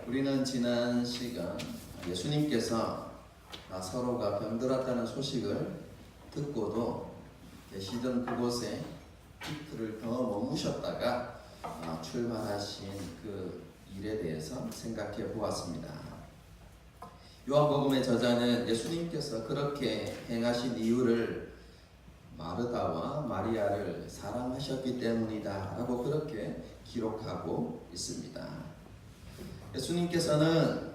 우리는 지난 시간 예수님께서 나사로가 병들었다는 소식을 듣고도 계시던 그곳에 이틀을 더 머무셨다가 출발하신 그 일에 대해서 생각해 보았습니다. 요한복음의 저자는 예수님께서 그렇게 행하신 이유를 마르다와 마리아를 사랑하셨기 때문이다 라고 그렇게 기록하고 있습니다. 예수님께서는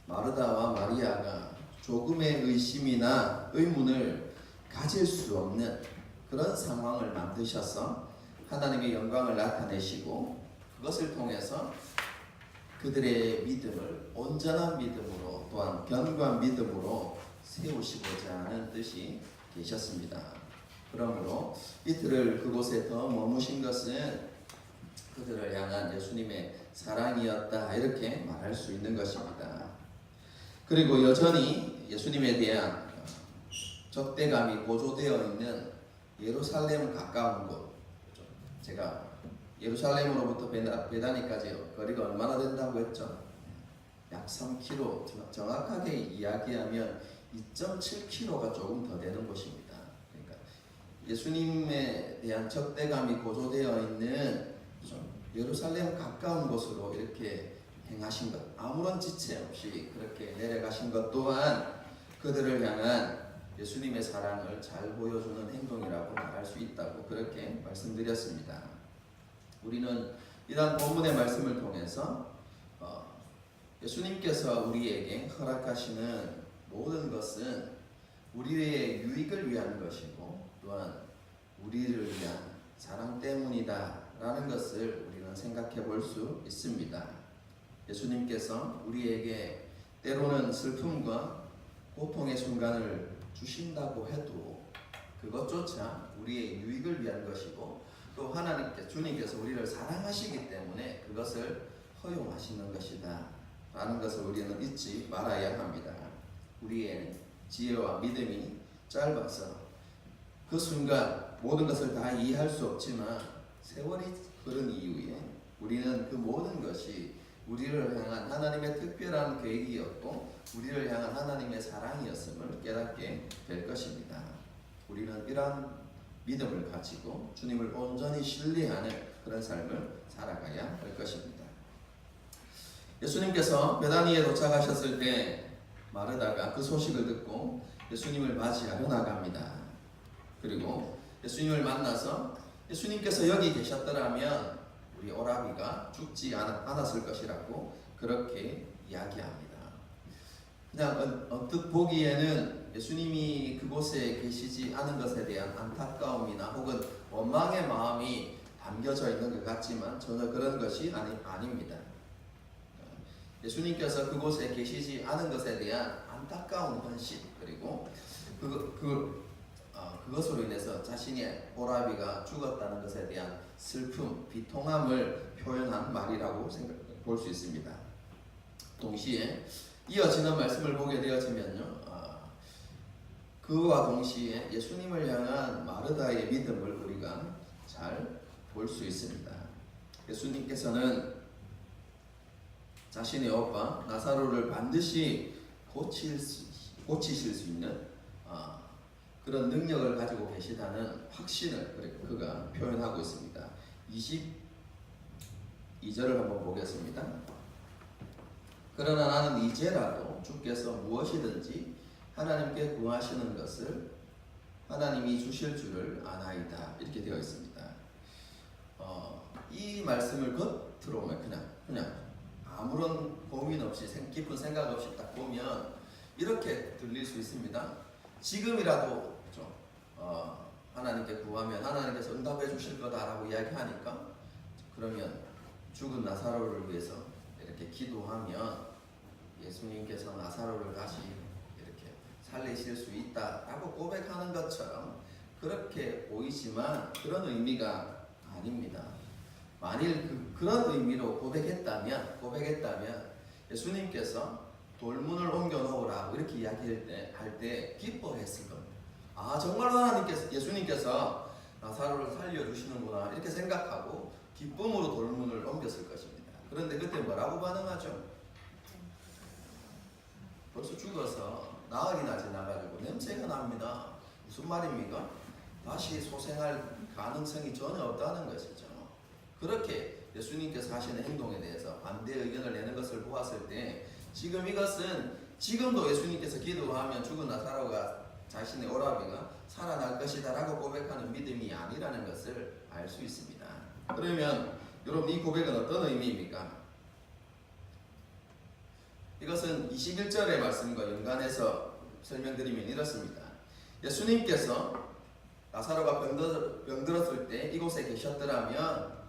마르다와 마리아가 조금의 의심이나 의문을 가질 수 없는 그런 상황을 만드셔서 하나님의 영광을 나타내시고 그것을 통해서 그들의 믿음을 온전한 믿음으로 또한 견고한 믿음으로 세우시고자 하는 뜻이 계셨습니다. 그러므로 이틀을 그곳에 더 머무신 것은 그들을 향한 예수님의 사랑이었다 이렇게 말할 수 있는 것입니다. 그리고 여전히 예수님에 대한 적대감이 고조되어 있는 예루살렘 가까운 곳, 제가 예루살렘으로부터 베다니까지 거리가 얼마나 된다고 했죠? 약 3km, 정확하게 이야기하면 2.7km가 조금 더 되는 곳입니다. 그러니까 예수님에 대한 적대감이 고조되어 있는 예루살렘 가까운 곳으로 이렇게 행하신 것, 아무런 지체 없이 그렇게 내려가신 것 또한 그들을 향한 예수님의 사랑을 잘 보여주는 행동이라고 말할 수 있다고 그렇게 말씀드렸습니다. 우리는 이러한 본문의 말씀을 통해서 예수님께서 우리에게 허락하시는 모든 것은 우리의 유익을 위한 것이고 또한 우리를 위한 사랑 때문이다 라는 것을 우리는 생각해 볼 수 있습니다. 예수님께서 우리에게 때로는 슬픔과 고통의 순간을 주신다고 해도 그것조차 우리의 유익을 위한 것이고 또 주님께서 우리를 사랑하시기 때문에 그것을 허용하시는 것이다 라는 것을 우리는 잊지 말아야 합니다. 우리의 지혜와 믿음이 짧아서 그 순간 모든 것을 다 이해할 수 없지만 세월이 흐른 이후에 우리는 그 모든 것이 우리를 향한 하나님의 특별한 계획이었고 우리를 향한 하나님의 사랑이었음을 깨닫게 될 것입니다. 우리는 이러한 믿음을 가지고 주님을 온전히 신뢰하는 그런 삶을 살아가야 할 것입니다. 예수님께서 베다니에 도착하셨을 때 마르다가 그 소식을 듣고 예수님을 맞이하러 나갑니다. 그리고 예수님을 만나서 예수님께서 여기 계셨더라면 우리 오라비가 죽지 않았을 것이라고 그렇게 이야기합니다. 그냥 언뜻 보기에는 예수님이 그곳에 계시지 않은 것에 대한 안타까움이나 혹은 원망의 마음이 담겨져 있는 것 같지만 전혀 그런 것이 아닙니다. 예수님께서 그곳에 계시지 않은 것에 대한 안타까운 헌신 그리고 그것으로 인해서 자신의 오라비가 죽었다는 것에 대한 슬픔, 비통함을 표현한 말이라고 볼 수 있습니다. 동시에 이어지는 말씀을 보게 되어지면요, 그와 동시에 예수님을 향한 마르다의 믿음을 우리가 잘 볼 수 있습니다. 예수님께서는 자신의 오빠 나사로를 반드시 고치실 수 있는 그런 능력을 가지고 계시다는 확신을 그가 표현하고 있습니다. 22절을 한번 보겠습니다. 그러나 나는 이제라도 주께서 무엇이든지 하나님께 구하시는 것을 하나님이 주실 줄을 아나이다 이렇게 되어 있습니다. 이 말씀을 겉으로만 그냥 아무런 고민 없이 깊은 생각 없이 딱 보면 이렇게 들릴 수 있습니다. 지금이라도 하나님께 구하면 하나님께서 응답해 주실 거다라고 이야기하니까 그러면 죽은 나사로를 위해서 이렇게 기도하면 예수님께서 나사로를 다시 이렇게 살리실 수 있다라고 고백하는 것처럼 그렇게 보이지만 그런 의미가 아닙니다. 만일 그런 의미로 고백했다면 예수님께서 돌문을 옮겨 놓으라고 이렇게 이야기할 때 기뻐했을 겁니다. 정말로 예수님께서 나사로를 살려주시는구나 이렇게 생각하고 기쁨으로 돌문을 옮겼을 것입니다. 그런데 그때 뭐라고 반응하죠? 벌써 죽어서 나흘이 나지 나가지고 냄새가 납니다. 무슨 말입니까? 다시 소생할 가능성이 전혀 없다는 것이죠. 그렇게 예수님께서 하시는 행동에 대해서 반대 의견을 내는 것을 보았을 때 지금 이것은 지금도 예수님께서 기도하면 죽은 나사로가 자신의 오라비가 살아날 것이다 라고 고백하는 믿음이 아니라는 것을 알 수 있습니다. 그러면 여러분 이 고백은 어떤 의미입니까? 이것은 21절의 말씀과 연관해서 설명드리면 이렇습니다. 예수님께서 나사로가 병들었을 때 이곳에 계셨더라면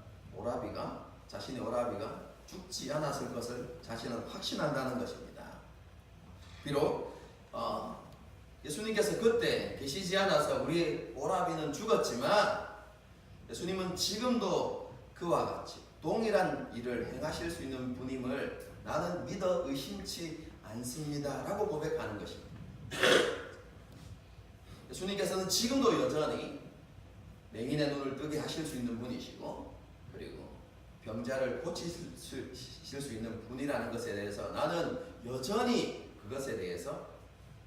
자신의 오라비가 죽지 않았을 것을 자신은 확신한다는 것입니다. 비록 예수님께서 그때 계시지 않아서 우리 오라비는 죽었지만 예수님은 지금도 그와 같이 동일한 일을 행하실 수 있는 분임을 나는 믿어 의심치 않습니다 라고 고백하는 것입니다. 예수님께서는 지금도 여전히 맹인의 눈을 뜨게 하실 수 있는 분이시고 그리고 병자를 고치실 수 있는 분이라는 것에 대해서 나는 여전히 그것에 대해서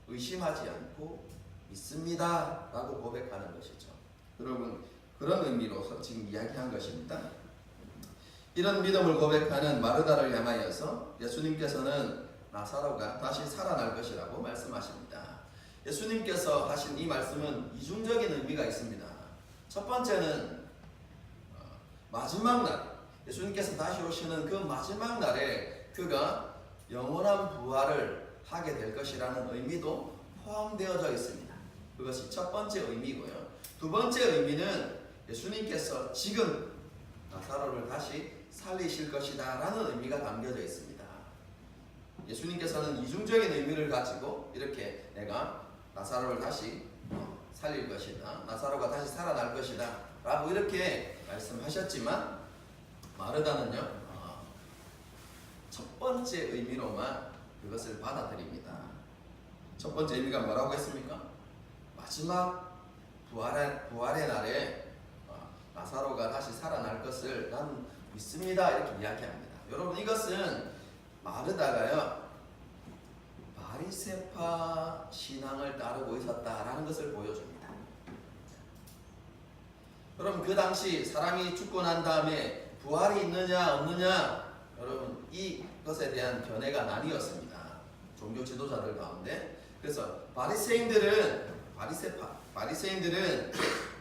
의심하지 않고 믿습니다 라고 고백하는 것이죠. 여러분 그런 의미로 지금 이야기한 것입니다. 이런 믿음을 고백하는 마르다를 향하여서 예수님께서는 나사로가 다시 살아날 것이라고 말씀하십니다. 예수님께서 하신 이 말씀은 이중적인 의미가 있습니다. 첫 번째는 마지막 날 예수님께서 다시 오시는 그 마지막 날에 그가 영원한 부활을 하게 될 것이라는 의미도 포함되어져 있습니다. 그것이 첫 번째 의미고요. 두 번째 의미는 예수님께서 지금 나사로를 다시 살리실 것이다 라는 의미가 담겨져 있습니다. 예수님께서는 이중적인 의미를 가지고 이렇게 내가 나사로를 다시 살릴 것이다, 나사로가 다시 살아날 것이다 라고 이렇게 말씀하셨지만 마르다는요 첫 번째 의미로만 그것을 받아들입니다. 첫 번째 의미가 뭐라고 했습니까? 마지막 부활의 날에 나사로가 다시 살아날 것을 난 믿습니다 이렇게 이야기합니다. 여러분 이것은 마르다가요 바리새파 신앙을 따르고 있었다라는 것을 보여줍니다. 여러분 그 당시 사람이 죽고 난 다음에 부활이 있느냐 없느냐 여러분 이것에 대한 견해가 나뉘었습니다. 종교 지도자들 가운데. 그래서 바리새인들은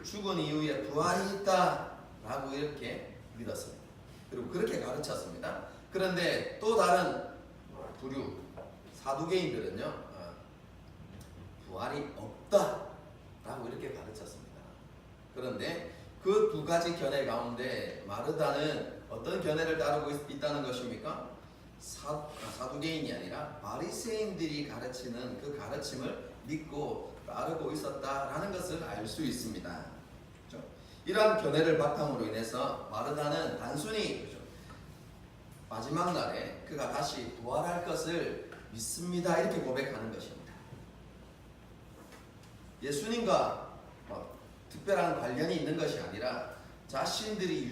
죽은 이후에 부활이 있다라고 이렇게 믿었습니다. 그리고 그렇게 가르쳤습니다. 그런데 또 다른 부류 사두개인들은요 부활이 없다라고 이렇게 가르쳤습니다. 그런데 그 두 가지 견해 가운데 마르다는 어떤 견해를 따르고 있다는 것입니까? 사두개인이 아니라 바리새인들이 가르치는 그 가르침을 믿고 따르고 있었다라는 것을 알 수 있습니다. 그렇죠? 이러한 견해를 바탕으로 인해서 마르다는 단순히 마지막 날에 그가 다시 부활할 것을 믿습니다 이렇게 고백하는 것입니다. 예수님과 특별한 관련이 있는 것이 아니라 자신들이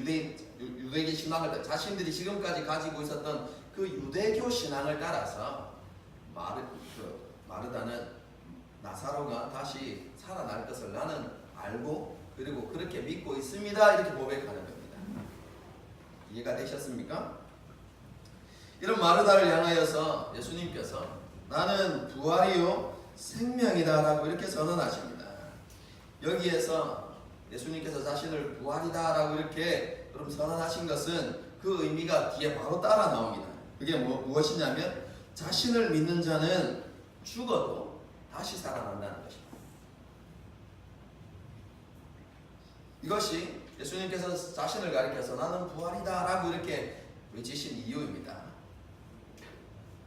유대계 신앙을 자신들이 지금까지 가지고 있었던 그 유대교 신앙을 따라서 마르다는 나사로가 다시 살아날 것을 나는 알고 그리고 그렇게 믿고 있습니다 이렇게 고백하는 겁니다. 이해가 되셨습니까? 이런 마르다를 향하여서 예수님께서 나는 부활이요 생명이다 라고 이렇게 선언하십니다. 여기에서 예수님께서 자신을 부활이다 라고 이렇게 여러분 선언하신 것은 그 의미가 뒤에 바로 따라 나옵니다. 그게 무엇이냐면 자신을 믿는 자는 죽어도 다시 살아난다는 것입니다. 이것이 예수님께서 자신을 가리켜서 나는 부활이다 라고 이렇게 외치신 이유입니다.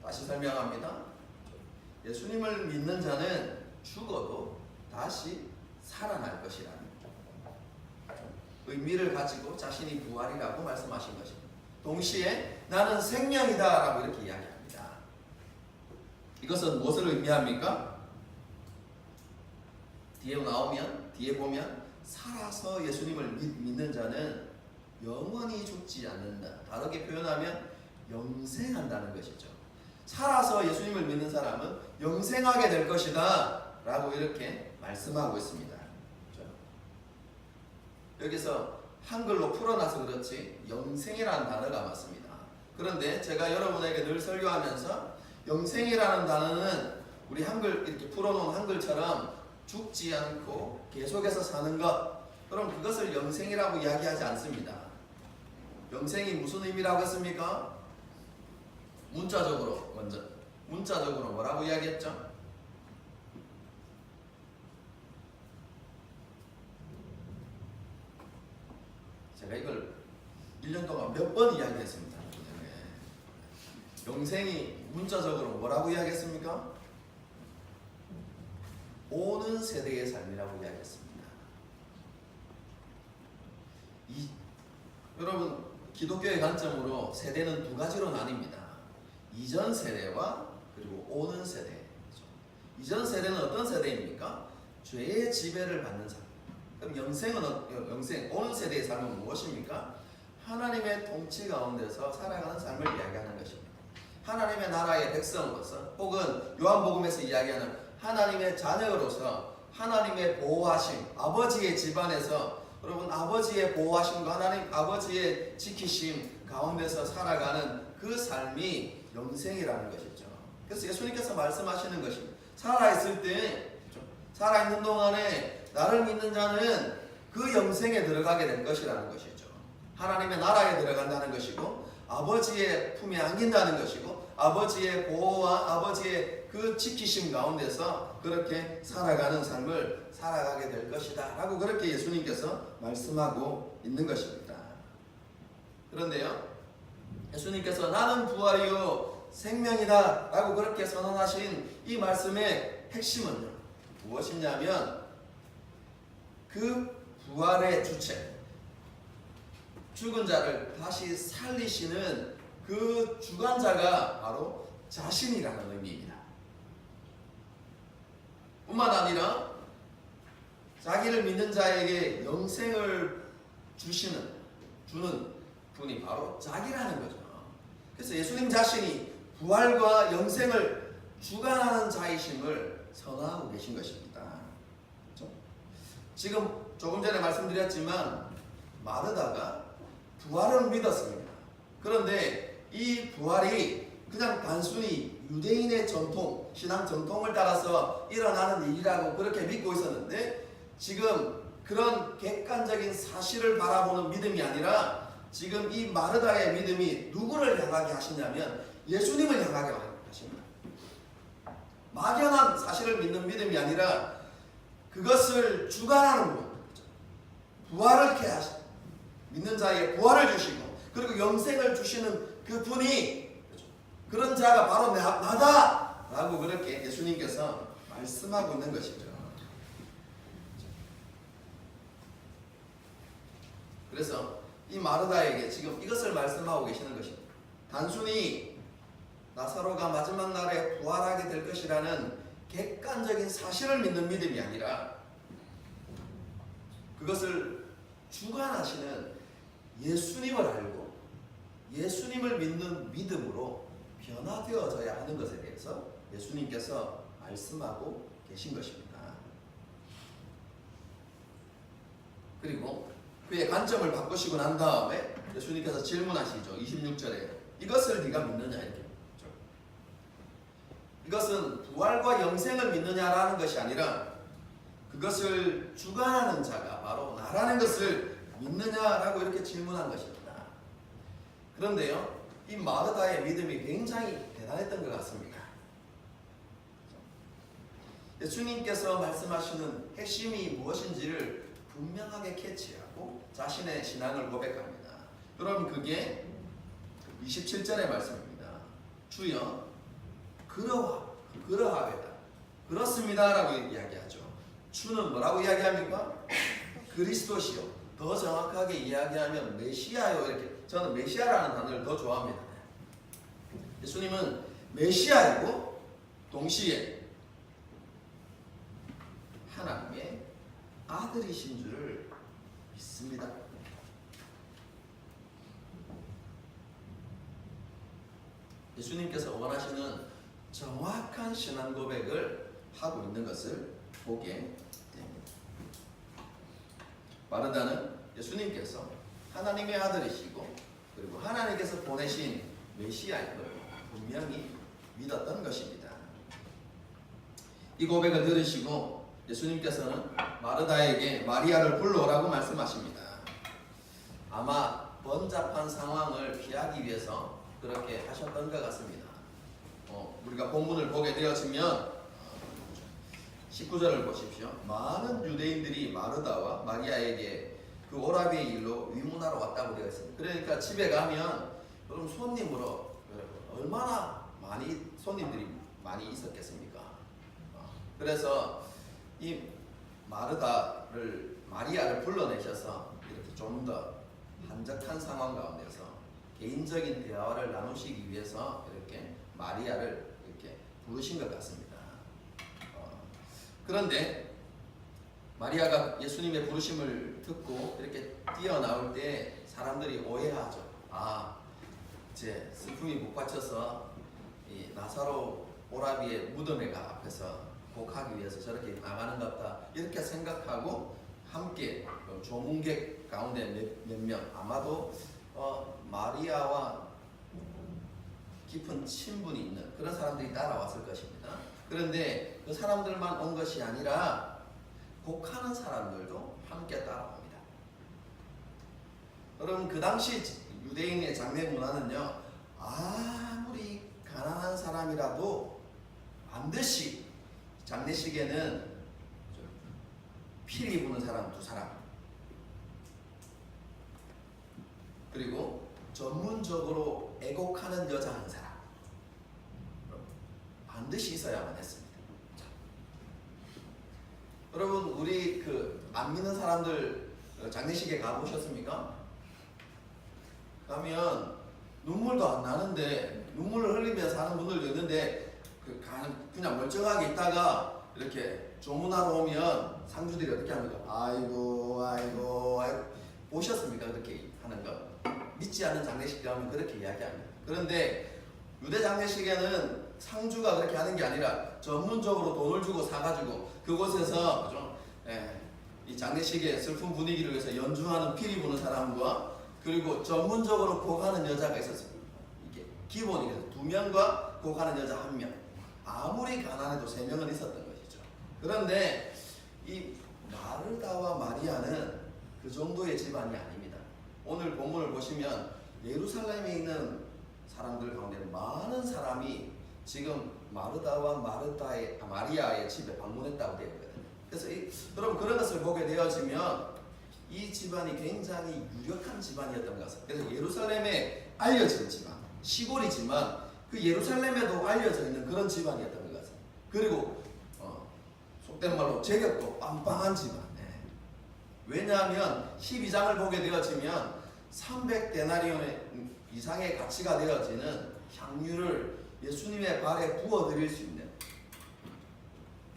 다시 설명합니다. 예수님을 믿는 자는 죽어도 다시 살아날 것이라는 의미를 가지고 자신이 부활이라고 말씀하신 것입니다. 동시에 나는 생명이다 라고 이렇게 이야기합니다. 이것은 무엇을 의미합니까? 뒤에 보면 살아서 예수님을 믿는 자는 영원히 죽지 않는다. 다르게 표현하면 영생한다는 것이죠. 살아서 예수님을 믿는 사람은 영생하게 될 것이다 라고 이렇게 말씀하고 있습니다. 여기서 한글로 풀어놔서 그렇지 영생이라는 단어가 맞습니다. 그런데 제가 여러분에게 늘 설교하면서 영생이라는 단어는 우리 한글 이렇게 풀어놓은 한글처럼 죽지 않고 계속해서 사는 것, 그럼 그것을 영생이라고 이야기하지 않습니다. 영생이 무슨 의미라고 했습니까? 문자적으로 먼저 문자적으로 뭐라고 이야기했죠? 제가 이걸 1년 동안 몇 번 이야기했습니다. 영생이 문자적으로 뭐라고 이야기했습니까? 오는 세대의 삶이라고 이야기했습니다. 여러분, 기독교의 관점으로 세대는 두 가지로 나뉩니다. 이전 세대와 그리고 오는 세대. 이전 세대는 어떤 세대입니까? 죄의 지배를 받는 삶. 그럼 영생, 오는 세대의 삶은 무엇입니까? 하나님의 통치 가운데서 살아가는 삶을 이야기하는 것입니다. 하나님의 나라의 백성으로서, 혹은 요한복음에서 이야기하는 하나님의 자녀로서 하나님의 보호하심, 아버지의 집안에서 여러분 아버지의 보호하심과 하나님 아버지의 지키심 가운데서 살아가는 그 삶이 영생이라는 것이죠. 그래서 예수님께서 말씀하시는 것입니다. 살아있을 때, 살아있는 동안에 나를 믿는 자는 그 영생에 들어가게 될 것이라는 것이죠. 하나님의 나라에 들어간다는 것이고, 아버지의 품에 안긴다는 것이고, 아버지의 보호와 아버지의 그 지키심 가운데서 그렇게 살아가는 삶을 살아가게 될 것이다 라고 그렇게 예수님께서 말씀하고 있는 것입니다. 그런데요, 예수님께서 나는 부활이요 생명이다 라고 그렇게 선언하신 이 말씀의 핵심은요 무엇이냐면, 그 부활의 주체, 죽은 자를 다시 살리시는 그 주관자가 바로 자신이라는 의미입니다. 뿐만 아니라 자기를 믿는 자에게 영생을 주는 분이 바로 자기라는 거죠. 그래서 예수님 자신이 부활과 영생을 주관하는 자이심을 선언하고 계신 것입니다. 그렇죠? 지금 조금 전에 말씀드렸지만 마르다가 부활을 믿었습니다. 그런데 이 부활이 그냥 단순히 유대인의 전통, 신앙 전통을 따라서 일어나는 일이라고 그렇게 믿고 있었는데, 지금 그런 객관적인 사실을 바라보는 믿음이 아니라 지금 이 마르다의 믿음이 누구를 향하게 하시냐면 예수님을 향하게 하십니다. 막연한 사실을 믿는 믿음이 아니라 그것을 주관하는 분, 부활을케 하시고 믿는 자에게 부활을 주시고 그리고 영생을 주시는 그 분이, 그런 자가 바로 나다 라고 그렇게 예수님께서 말씀하고 있는 것이죠. 그래서 이 마르다에게 지금 이것을 말씀하고 계시는 것입니다. 단순히 나사로가 마지막 날에 부활하게 될 것이라는 객관적인 사실을 믿는 믿음이 아니라 그것을 주관하시는 예수님을 알고 예수님을 믿는 믿음으로 변화되어져야 하는 것에 대해서 예수님께서 말씀하고 계신 것입니다. 그리고 그의 관점을 바꾸시고 난 다음에 예수님께서 질문하시죠. 26절에 이것을 네가 믿느냐 이렇게 묻죠. 이것은 부활과 영생을 믿느냐라는 것이 아니라 그것을 주관하는 자가 바로 나라는 것을 믿느냐라고 이렇게 질문한 것입니다. 그런데요, 이 마르다의 믿음이 굉장히 대단했던 것 같습니다. 예수님께서 말씀하시는 핵심이 무엇인지를 분명하게 캐치하고 자신의 신앙을 고백합니다. 여러분, 그게 27절의 말씀입니다. 주여 그러하겠다, 그렇습니다 라고 이야기하죠. 주는 뭐라고 이야기합니까? 그리스도시요, 더 정확하게 이야기하면 메시아요. 이렇게 저는 메시아라는 단어를 더 좋아합니다. 예수님은 메시아이고 동시에 하나님의 아들이신 줄을 믿습니다. 예수님께서 원하시는 정확한 신앙 고백을 하고 있는 것을 보게 됩니다. 마르다는 예수님께서 하나님의 아들이시고 그리고 하나님께서 보내신 메시아인 걸 분명히 믿었던 것입니다. 이 고백을 들으시고 예수님께서는 마르다에게 마리아를 불러오라고 말씀하십니다. 아마 번잡한 상황을 피하기 위해서 그렇게 하셨던 것 같습니다. 우리가 본문을 보게 되어지면 19절을 보십시오. 많은 유대인들이 마르다와 마리아에게 그 오라비의 일로 위문하러 왔다고 되어 있습니다. 그러니까 집에 가면 그럼 손님으로 얼마나 많이 손님들이 많이 있었겠습니까? 그래서 이 마리아를 불러내셔서 이렇게 좀 더 한적한 상황 가운데서 개인적인 대화를 나누시기 위해서 이렇게 마리아를 이렇게 부르신 것 같습니다. 그런데 마리아가 예수님의 부르심을 듣고 이렇게 뛰어나올 때 사람들이 오해하죠. 이제 슬픔이 복받쳐서 이 나사로 오라비의 무덤에가 앞에서 곡하기 위해서 저렇게 나가는 것 같다 이렇게 생각하고 함께 조문객 가운데 몇 명 아마도 마리아와 깊은 친분이 있는 그런 사람들이 따라왔을 것입니다. 그런데 그 사람들만 온 것이 아니라 곡하는 사람들도 함께 따라옵니다. 여러분 그 당시 유대인의 장례 문화는요, 아무리 가난한 사람이라도 반드시 장례식에는 피를 부는 사람 2사람 그리고 전문적으로 애곡하는 여자 1사람 반드시 있어야만 했습니다. 여러분 우리 안 믿는 사람들 장례식에 가보셨습니까? 가면 눈물도 안 나는데 눈물을 흘리면서 하는 분들도 있는데 그냥 멀쩡하게 있다가 이렇게 조문하러 오면 상주들이 어떻게 합니까? 아이고 보셨습니까? 그렇게 하는 거 믿지 않는 장례식 가면 그렇게 이야기합니다. 그런데 유대 장례식에는 상주가 그렇게 하는 게 아니라 전문적으로 돈을 주고 사가지고 그곳에서 이 장례식의 슬픈 분위기를 위해서 연주하는 피리 부는 사람과 그리고 전문적으로 곡하는 여자가 있었습니다. 이게 기본이에요. 2명과 곡하는 여자 1명. 아무리 가난해도 3명은 있었던 것이죠. 그런데 이 마르다와 마리아는 그 정도의 집안이 아닙니다. 오늘 본문을 보시면 예루살렘에 있는 사람들 가운데 많은 사람이 지금 마르다와 마리아의 집에 방문했다고 되어 있거든요. 그래서 여러분 그런 것을 보게 되어지면 이 집안이 굉장히 유력한 집안이었던 것 같습니다. 그래서 예루살렘에 알려진 집안, 시골이지만 그 예루살렘에도 알려져 있는 그런 집안이었던 것 같습니다. 그리고 속된 말로 재력도 빵빵한 집안. 왜냐하면 12장을 보게 되어지면 300데나리온 이상의 가치가 되어지는 향유를 예수님의 발에 부어드릴 수 있는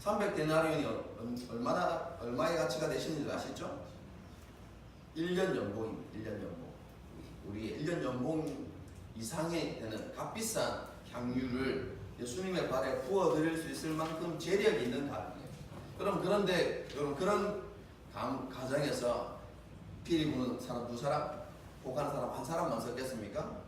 300데나리온이 얼마의 가치가 되시는 줄 아시죠? 1년 연봉입니다. 1년 연봉. 우리의 1년 연봉 이상이 되는 값비싼 향유를 예수님의 발에 부어드릴 수 있을 만큼 재력이 있는 가정이에요. 그런데 그런 가정에서 피리 부는 사람 2사람, 곡하는 사람 1사람만 섰겠습니까?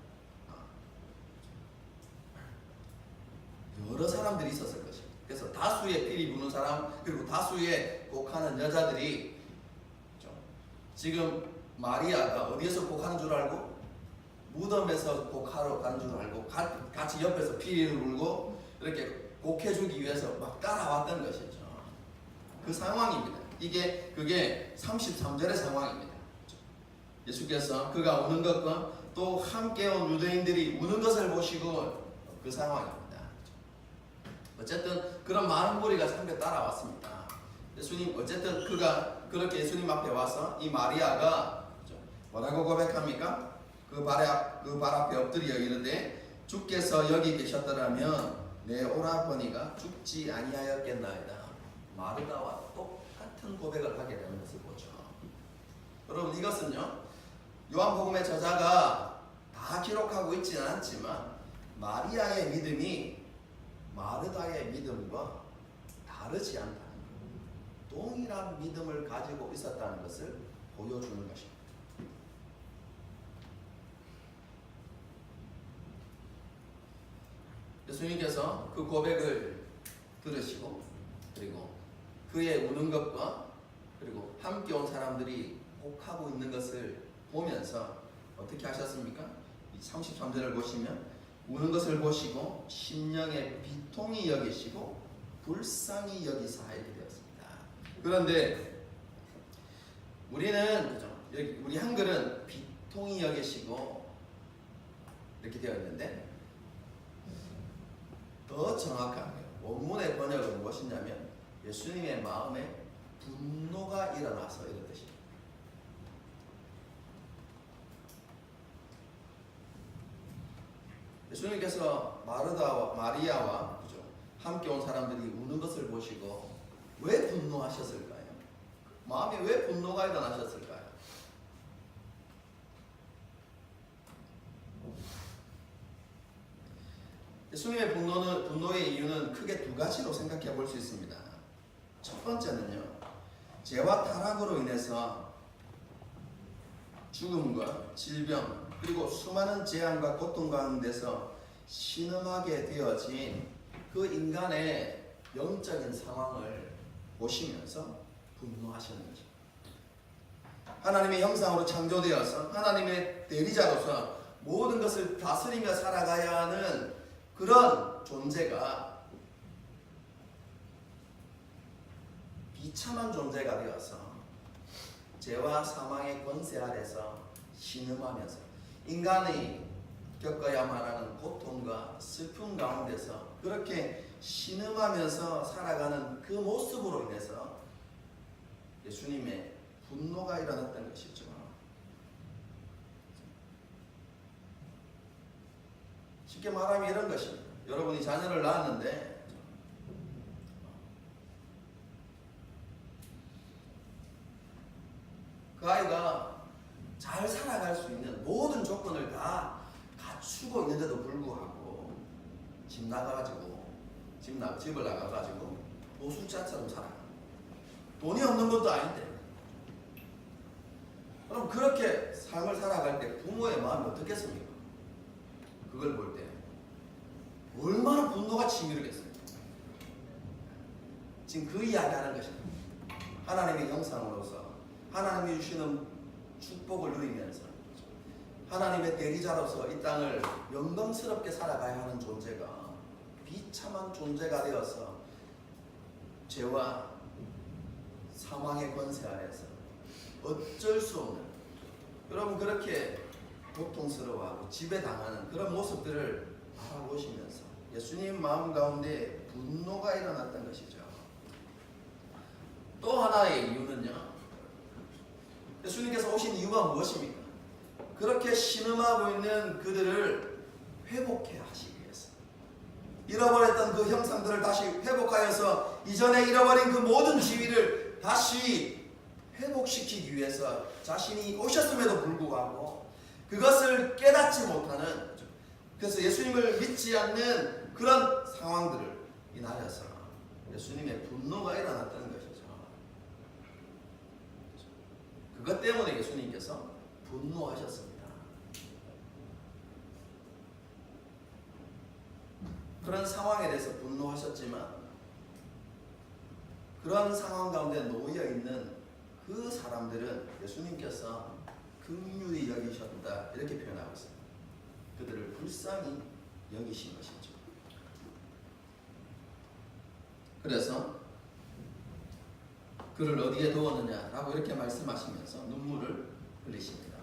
여러 사람들이 있었을 것입니다. 그래서 다수의 피리 부는 사람 그리고 다수의 곡하는 여자들이 지금 마리아가 어디에서 곡하는 줄 알고 무덤에서 곡하러 가는 줄 알고 같이 옆에서 피리를 불고 이렇게 곡해주기 위해서 막 따라왔던 것이죠. 그 상황입니다. 그게 33절의 상황입니다. 예수께서 그가 우는 것과 또 함께 온 유대인들이 우는 것을 보시고 그 상황입니다. 어쨌든 그런 많은 무리가 상대 따라왔습니다. 예수님 어쨌든 그가 그렇게 예수님 앞에 와서 이 마리아가 뭐라고 고백합니까? 그 발 앞에 엎드려 이르되 주께서 여기 계셨더라면 내 오라버니가 죽지 아니하였겠나이다. 마르다와 똑같은 고백을 하게 되는 것을 보죠. 여러분 이것은요 요한복음의 저자가 다 기록하고 있지는 않지만 마리아의 믿음이 마르다의 믿음과 다르지 않다는 것, 동일한 믿음을 가지고 있었다는 것을 보여주는 것입니다. 예수님께서 그 고백을 들으시고 그리고 그의 우는 것과 그리고 함께 온 사람들이 혹하고 있는 것을 보면서 어떻게 하셨습니까? 33절을 보시면 우는 것을 보시고 심령에 비통히 여기시고 불쌍히 여기사 이렇게 되었습니다. 그런데 우리는 여기 우리 한글은 비통히 여기시고 이렇게 되어 있는데 더 정확한 원문의 번역은 무엇이냐면 예수님의 마음에 분노가 일어나서 이런 뜻입니다. 예수님께서 마리아와 함께 온 사람들이 우는 것을 보시고 왜 분노하셨을까요? 마음에 왜 분노가 일어나셨을까요? 예수님의 분노의 이유는 크게 두 가지로 생각해 볼 수 있습니다. 첫 번째는요, 죄와 타락으로 인해서 죽음과 질병 그리고 수많은 재앙과 고통 가운데서 신음하게 되어진 그 인간의 영적인 상황을 보시면서 분노하시는 거죠. 하나님의 형상으로 창조되어서 하나님의 대리자로서 모든 것을 다스리며 살아가야 하는 그런 존재가 비참한 존재가 되어서 죄와 사망의 권세 아래서 신음하면서 인간이 겪어야만 하는 고통과 슬픔 가운데서 그렇게 신음하면서 살아가는 그 모습으로 인해서 예수님의 분노가 일어났던 것이죠. 쉽게 말하면 이런 것입니다. 여러분이 자녀를 낳았는데 그 아이가 잘 살아갈 수 있는 모든 조건을 다 갖추고 있는데도 불구하고 집을 나가가지고 노숙자처럼 살아가. 돈이 없는 것도 아닌데. 그럼 그렇게 삶을 살아갈 때 부모의 마음이 어떻겠습니까? 그걸 볼 때 얼마나 분노가 치밀겠습니까? 지금 그 이야기하는 것입니다. 하나님의 형상으로서 하나님이 주시는 축복을 누리면서 하나님의 대리자로서 이 땅을 영광스럽게 살아가야 하는 존재가 비참한 존재가 되어서 죄와 사망의 권세 아래서 어쩔 수 없는, 여러분 그렇게 고통스러워하고 지배당하는 그런 모습들을 바라보시면서 예수님 마음 가운데 분노가 일어났던 것이죠. 또 하나의 이유는요, 예수님께서 오신 이유가 무엇입니까? 그렇게 신음하고 있는 그들을 회복해 하시기 위해서, 잃어버렸던 그 형상들을 다시 회복하여서 이전에 잃어버린 그 모든 지위를 다시 회복시키기 위해서 자신이 오셨음에도 불구하고 그것을 깨닫지 못하는, 그래서 예수님을 믿지 않는 그런 상황들을 인하여서 예수님의 분노가 일어났다는 것이죠. 그것 때문에 예수님께서 분노하셨습니다. 그런 상황에 대해서 분노하셨지만 그런 상황 가운데 놓여 있는 그 사람들은 예수님께서 긍휼히 여기셨다 이렇게 표현하고 있습니다. 그들을 불쌍히 여기신 것이죠. 그래서 그를 어디에 두었느냐라고 이렇게 말씀하시면서 눈물을 흘리십니다.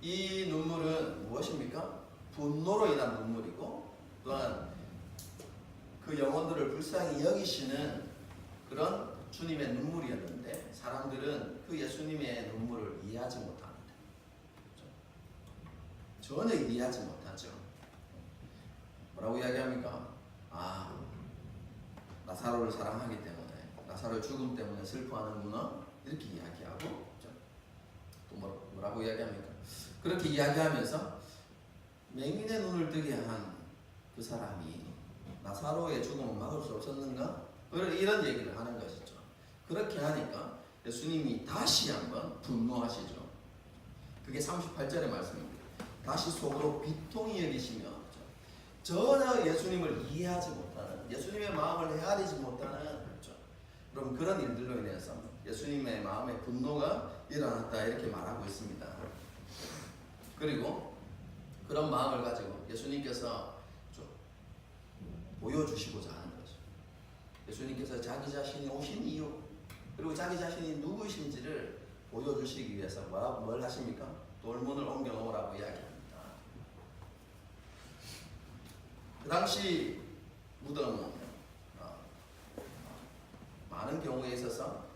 이 눈물은 무엇입니까? 분노로 인한 눈물이고 또한 그 영혼들을 불쌍히 여기시는 그런 주님의 눈물이었는데 사람들은 그 예수님의 눈물을 이해하지 못합니다. 전혀 이해하지 못하죠. 뭐라고 이야기합니까? 나사로를 사랑하기 때문에, 나사로의 죽음 때문에 슬퍼하는구나 이렇게 이야기하고 또 뭐라고 이야기합니까? 그렇게 이야기하면서 맹인의 눈을 뜨게 한 그 사람이 나사로의 죽음을 막을 수 없었는가? 이런 얘기를 하는 것이죠. 그렇게 하니까 예수님이 다시 한번 분노하시죠. 그게 38절의 말씀입니다. 다시 속으로 비통히 여기시며 전혀 예수님을 이해하지 못하는, 예수님의 마음을 헤아리지 못하는, 그렇죠. 그럼 그런 일들로 인해서 예수님의 마음에 분노가 일어났다 이렇게 말하고 있습니다. 그리고 그런 마음을 가지고 예수님께서 좀 보여주시고자 하는 거죠. 예수님께서 자기 자신이 오신 이유, 그리고 자기 자신이 누구이신지를 보여주시기 위해서 뭘 하십니까? 돌문을 옮겨 놓으라고 이야기합니다. 그 당시 무덤은 많은 경우에 있어서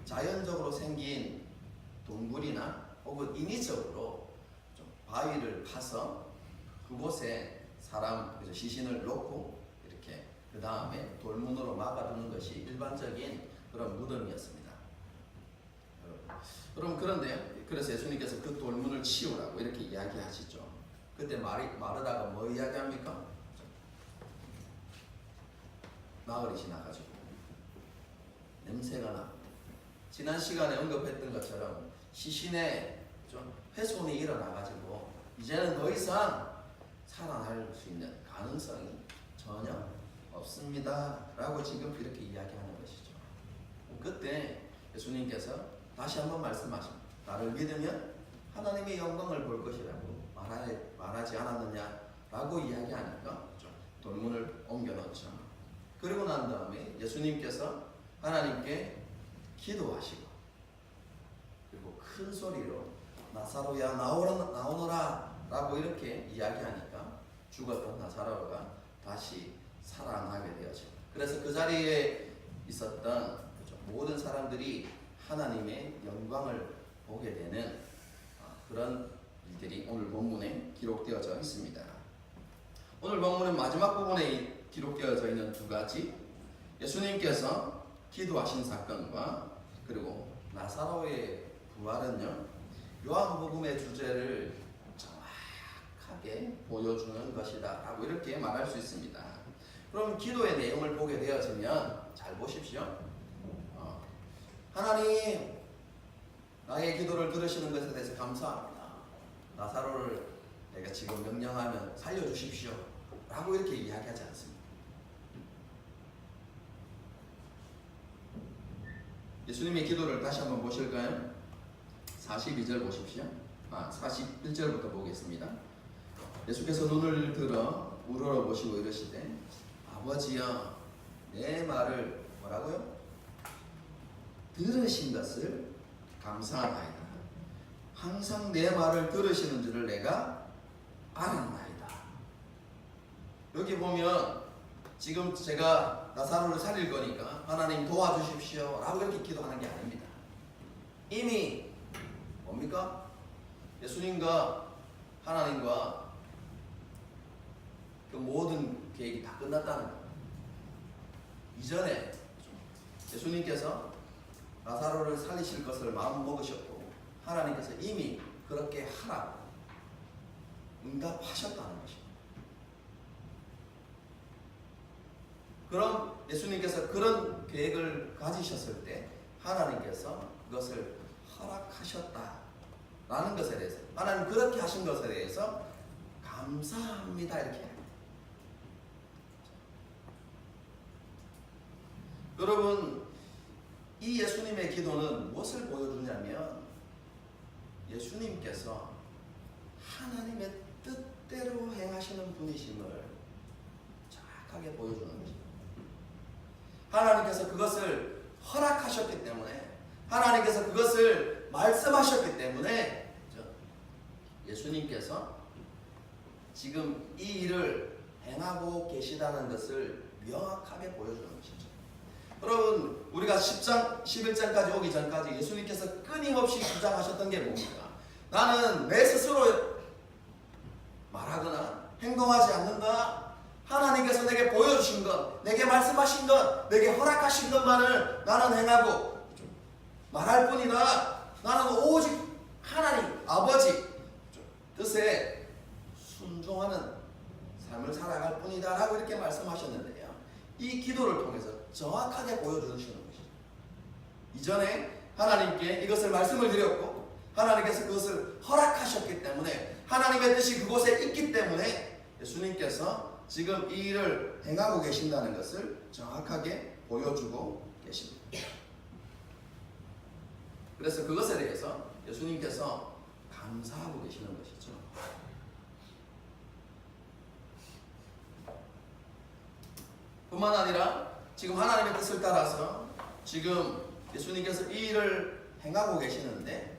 자연적으로 생긴 동굴이나 혹은 인위적으로 좀 바위를 파서 그곳에 사람 시신을 놓고 이렇게 그 다음에 돌문으로 막아두는 것이 일반적인 그런 무덤이었습니다. 그럼 그런데 그래서 예수님께서 그 돌문을 치우라고 이렇게 이야기하시죠. 그때 마르다가 뭐 이야기합니까? 나흘이 지나가지고 냄새가 나. 지난 시간에 언급했던 것처럼 시신에 좀 훼손이 일어나가지고 이제는 더 이상 살아날 수 있는 가능성이 전혀 없습니다 라고 지금 이렇게 이야기하는 것이죠. 그때 예수님께서 다시 한번 말씀하십니다. 나를 믿으면 하나님의 영광을 볼 것이라고 말하지 않았느냐 라고 이야기하니까 돌문을 옮겨놓죠. 그리고 난 다음에 예수님께서 하나님께 기도하시고 그리고 큰 소리로 나사로야 나오너라 라고 이렇게 이야기하니까 죽었던 나사로가 다시 살아나게 되었죠. 그래서 그 자리에 있었던 모든 사람들이 하나님의 영광을 보게 되는 그런 일들이 오늘 본문에 기록되어져 있습니다. 오늘 본문의 마지막 부분에 기록되어져 있는 두 가지, 예수님께서 기도하신 사건과 그리고 나사로의 부활은요, 요한복음의 주제를 정확하게 보여주는 것이다 라고 이렇게 말할 수 있습니다. 그럼 기도의 내용을 보게 되어지면 잘 보십시오. 하나님, 나의 기도를 들으시는 것에 대해서 감사합니다. 나사로를 내가 지금 명령하면 살려주십시오 라고 이렇게 이야기하지 않습니다. 예수님의 기도를 다시 한번 보실까요? 42절 보십시오. 41절부터 보겠습니다. 예수께서 눈을 들어 우러러 보시고 이르시되 아버지여 내 말을 뭐라고요? 들으신 것을 감사하나이다. 항상 내 말을 들으시는 줄을 내가 알았나이다. 여기 보면 지금 제가 나사로를 살릴 거니까 하나님 도와주십시오 라고 이렇게 기도하는 게 아닙니다. 이미 뭡니까? 예수님과 하나님과 그 모든 계획이 다 끝났다는 거예요. 이전에 예수님께서 나사로를 살리실 것을 마음 먹으셨고 하나님께서 이미 그렇게 하라고 응답하셨다는 것입니다. 그럼 예수님께서 그런 계획을 가지셨을 때 하나님께서 그것을 허락하셨다라는 것에 대해서, 하나님 그렇게 하신 것에 대해서 감사합니다 이렇게 합니다. 여러분, 이 예수님의 기도는 무엇을 보여주냐면 예수님께서 하나님의 뜻대로 행하시는 분이심을 정확하게 보여주는 것입니다. 하나님께서 그것을 허락하셨기 때문에, 하나님께서 그것을 말씀하셨기 때문에 예수님께서 지금 이 일을 행하고 계시다는 것을 명확하게 보여주는 것이죠. 여러분, 우리가 10장, 11장까지 오기 전까지 예수님께서 끊임없이 주장하셨던 게 뭡니까? 나는 내 스스로 말하거나 행동하지 않는다. 하나님께서 내게 보여주신 것, 내게 말씀하신 것, 내게 허락하신 것만을 나는 행하고 말할 뿐이다. 나는 오직 하나님, 아버지 뜻에 말씀을 드렸고 하나님께서 그것을 허락하셨기 때문에 하나님의 뜻이 그곳에 있기 때문에 예수님께서 지금 이 일을 행하고 계신다는 것을 정확하게 보여주고 계십니다. 그래서 그것에 대해서 예수님께서 감사하고 계시는 것이죠. 뿐만 아니라 지금 하나님의 뜻을 따라서 지금 예수님께서 이 일을 행하고 계시는데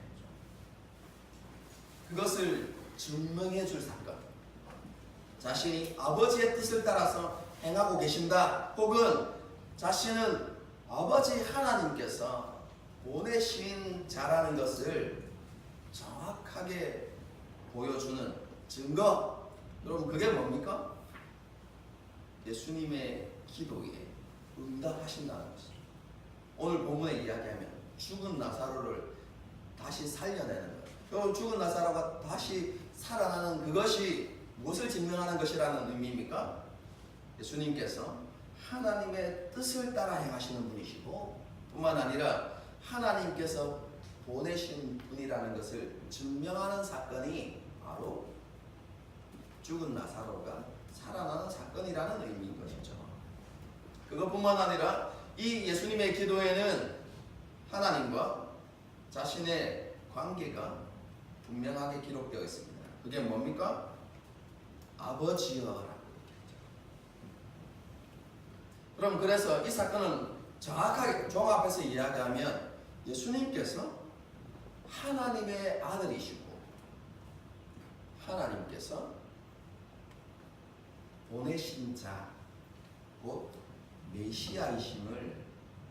그것을 증명해 줄 사건, 자신이 아버지의 뜻을 따라서 행하고 계신다 혹은 자신은 아버지 하나님께서 보내신 자라는 것을 정확하게 보여주는 증거, 여러분 그게 뭡니까? 예수님의 기도에 응답하신다는 것이죠. 오늘 본문에 이야기하면 죽은 나사로를 다시 살려내는 것. 여러분 죽은 나사로가 다시 살아나는 그것이 무엇을 증명하는 것이라는 의미입니까? 예수님께서 하나님의 뜻을 따라 행하시는 분이시고 뿐만 아니라 하나님께서 보내신 분이라는 것을 증명하는 사건이 바로 죽은 나사로가 살아나는 사건이라는 의미인 것이죠. 그것뿐만 아니라 이 예수님의 기도에는 하나님과 자신의 관계가 분명하게 기록되어 있습니다. 그게 뭡니까? 아버지여라고 얘기하죠. 그럼 그래서 이 사건은 정확하게 종합해서 이야기하면 예수님께서 하나님의 아들이시고 하나님께서 보내신 자, 곧 메시아이심을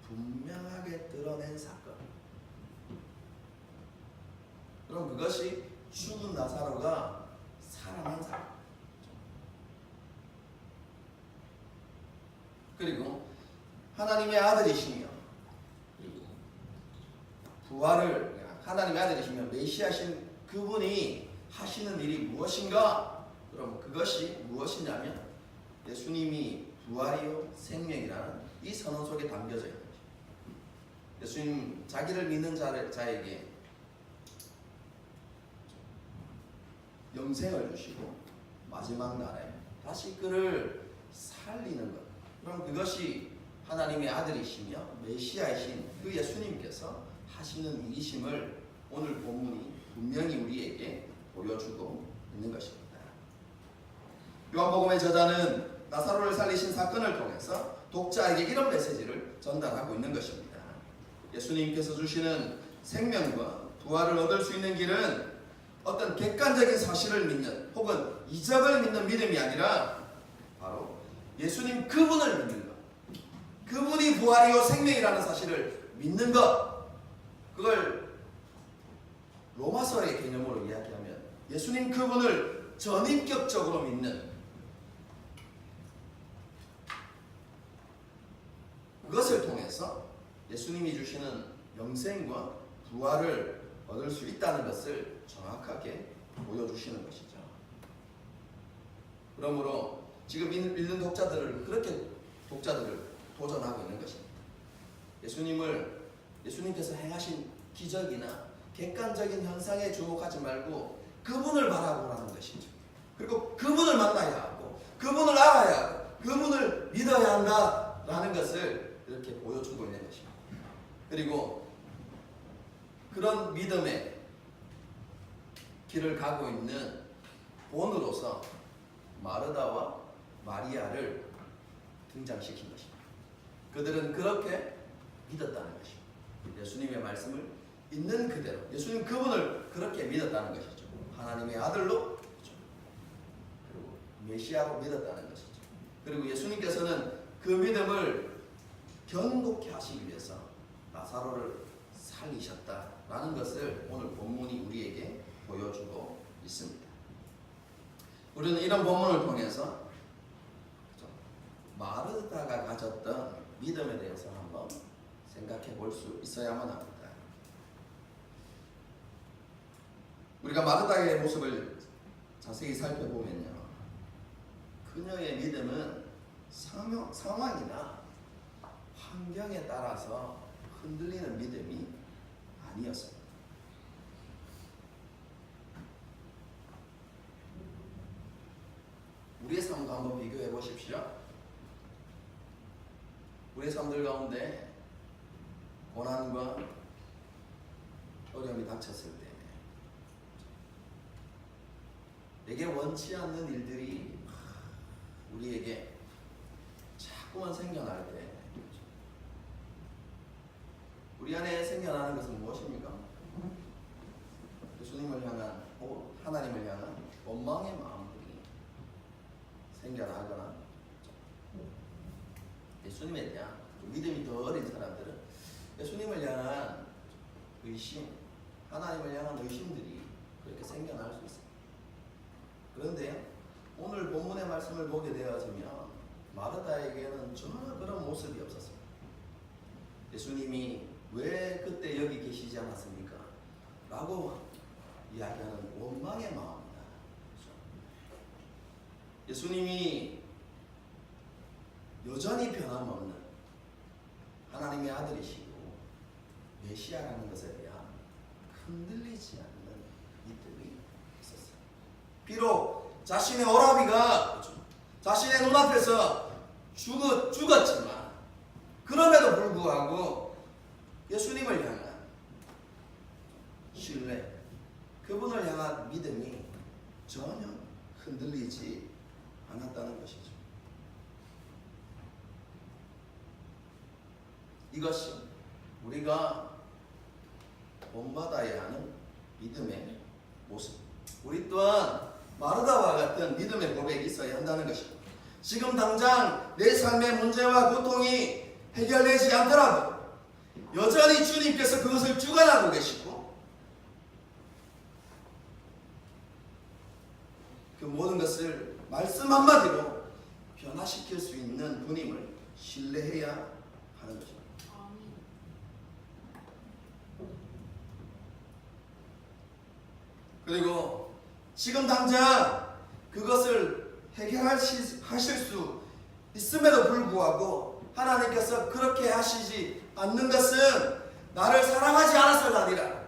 분명하게 드러낸 사건. 그럼 그것이 죽은 나사로가 살아난 사건. 그리고 하나님의 아들이시며 부활을 하나님의 아들이시며 메시아신 그분이 하시는 일이 무엇인가? 그럼 그것이 무엇이냐면 예수님이 부활이요 생명이라는 이 선언 속에 담겨져 있는 것입니다. 예수님 자기를 믿는 자에게 영생을 주시고 마지막 날에 다시 그를 살리는 것. 그럼 그것이 하나님의 아들이시며 메시아이신 그 예수님께서 하시는 일이심을 오늘 본문이 분명히 우리에게 보여주고 있는 것입니다. 요한복음의 저자는 나사로를 살리신 사건을 통해서 독자에게 이런 메시지를 전달하고 있는 것입니다. 예수님께서 주시는 생명과 부활을 얻을 수 있는 길은 어떤 객관적인 사실을 믿는 혹은 이적을 믿는 믿음이 아니라 바로 예수님 그분을 믿는 것, 그분이 부활이요 생명이라는 사실을 믿는 것, 그걸 로마서의 개념으로 이야기하면 예수님 그분을 전인격적으로 믿는 그것을 통해서 예수님이 주시는 영생과 부활을 얻을 수 있다는 것을 정확하게 보여주시는 것이죠. 그러므로 지금 읽는 독자들을 그렇게 독자들을 도전하고 있는 것입니다. 예수님께서 행하신 기적이나 객관적인 현상에 주목하지 말고 그분을 바라보라는 것이죠. 그리고 그분을 만나야 하고 그분을 알아야 하고 그분을 믿어야 한다라는 것을 이렇게 보여주고 있는 것입니다. 그리고 그런 믿음의 길을 가고 있는 본으로서 마르다와 마리아를 등장시킨 것입니다. 그들은 그렇게 믿었다는 것입니다. 예수님의 말씀을 있는 그대로 예수님 그분을 그렇게 믿었다는 것이죠. 하나님의 아들로 그리고 메시아로 믿었다는 것이죠. 그리고 예수님께서는 그 믿음을 견고케 하시기 위해서 나사로를 살리셨다라는 것을 오늘 본문이 우리에게 보여주고 있습니다. 우리는 이런 본문을 통해서 마르다가 가졌던 믿음에 대해서 한번 생각해 볼 수 있어야만 합니다. 우리가 마르다의 모습을 자세히 살펴보면요, 그녀의 믿음은 상황이나 환경에 따라서 흔들리는 믿음이 아니었습니다. 삶도 한번 비교해 보십시오. 우리의 삶들 가운데 고난과 어려움이 닥쳤을 때 내게 원치 않는 일들이 우리에게 자꾸만 생겨날 때 우리 안에 생겨나는 것은 무엇입니까? 예수님을 향한 하나님을 향한 원망의 마음들이 생겨나거나 예수님에 대한 믿음이 더 어린 사람들은 예수님을 향한 의심, 하나님을 향한 의심들이 그렇게 생겨날 수 있습니다. 그런데 오늘 본문의 말씀을 보게 되어지면 마르다에게는 전혀 그런 모습이 없었습니다. 예수님이 왜 그때 여기 계시지 않았습니까? 라고 이야기하는 원망의 마음이다. 예수님이 여전히 변함없는 하나님의 아들이시고 메시아라는 것에 대한 흔들리지 않는 믿음이 있었어요. 비록 자신의 오라비가 자신의 눈앞에서 죽었지만 그럼에도 불구하고 예수님을 향한 신뢰, 그분을 향한 믿음이 전혀 흔들리지 않았다는 것이죠. 이것이 우리가 본받아야 하는 믿음의 모습. 우리 또한 마르다와 같은 믿음의 고백이 있어야 한다는 것입니다. 지금 당장 내 삶의 문제와 고통이 해결되지 않더라도 여전히 주님께서 그것을 주관하고 계시고 그 모든 것을 말씀 한마디로 변화시킬 수 있는 분임을 신뢰해야 하는 것입니다. 그리고 지금 당장 그것을 하실 수 있음에도 불구하고 하나님께서 그렇게 하시지 않는 것은 나를 사랑하지 않아서가 아니라